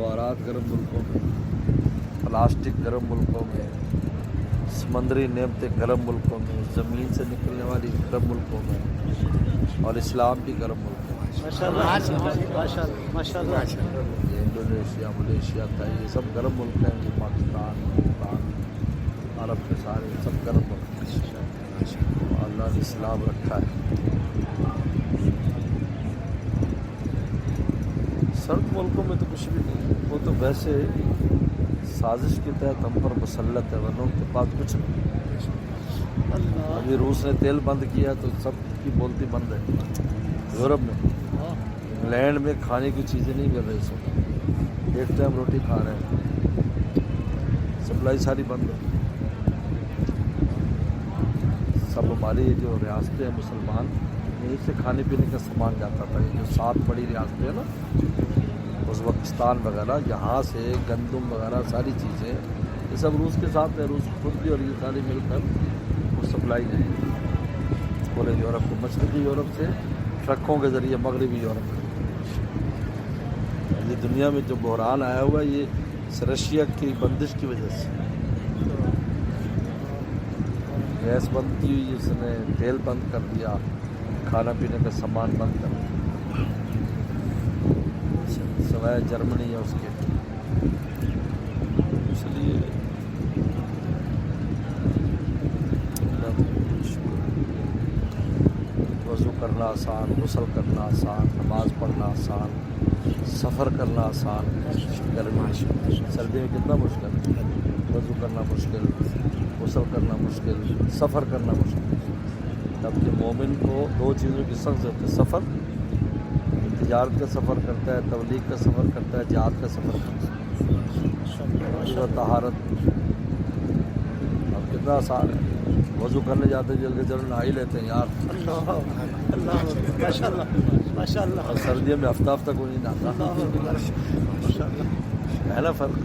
جواہرات گرم ملکوں میں، پلاسٹک گرم ملکوں میں، سمندری نعمتیں گرم ملکوں میں، زمین سے نکلنے والی گرم ملکوں میں، اور اسلام بھی گرم ملکوں میں۔ یہ انڈونیشیا، ملیشیا کا یہ سب گرم ملک ہیں، یہ پاکستان، عرب کے سارے سب گرم ملک ہیں۔ اللہ نے اسلام رکھا ہے۔ سرد ملکوں میں تو کچھ بھی نہیں، وہ تو ویسے سازش کے تحت ہم پر مسلط ہے، ورنہ ان کے پاس کچھ نہیں۔ ابھی روس نے تیل بند کیا تو سب کی بولتی بند ہے۔ یورپ میں، انگلینڈ میں کھانے کی چیزیں نہیں مل رہی، سب ایک ٹائم روٹی کھا رہے ہیں، سپلائی ساری بند ہے۔ سب ہماری جو ریاستیں ہیں مسلمان، یہیں سے کھانے پینے کا سامان جاتا تھا۔ یہ جو 7 بڑی ریاستیں ہیں نا، ازبکستان وغیرہ، یہاں سے گندم وغیرہ ساری چیزیں یہ سب روس کے ساتھ ہے، روس خود بھی اور یہ ساری مل کر وہ سپلائی ہے پورے یورپ کو، مشرقی یورپ سے ٹرکوں کے ذریعے مغربی یورپ میں۔ یہ دنیا میں جو بحران آیا ہوا ہے یہ رشیا کی بندش کی وجہ سے، گیس بند کی ہوئی، اس نے تیل بند کر دیا، کھانا پینے کا سامان بند کر دیا، سوائے جرمنی ہے اس کے۔ اس لیے وضو کرنا آسان، غسل کرنا آسان، نماز پڑھنا آسان، سفر کرنا آسان۔ گرمی سردی میں کتنا مشکل ہے، وضو کرنا مشکل، غسل کرنا مشکل، سفر کرنا مشکل۔ جبکہ مومن کو 2 چیزوں کی سخت ضرورت ہے، سفر، تجارت کا سفر کرتا ہے، تبلیغ کا سفر کرتا ہے، جہاد کا سفر کرتا ہے، طہارت۔ اب کتنا آسان ہے، وضو کرنے جاتے جلدی جلدی نہا ہی لیتے ہیں یار، اور سردیوں میں ہفتہ ہفتہ کوئی نہیں نہاتا، ہے نا فرق۔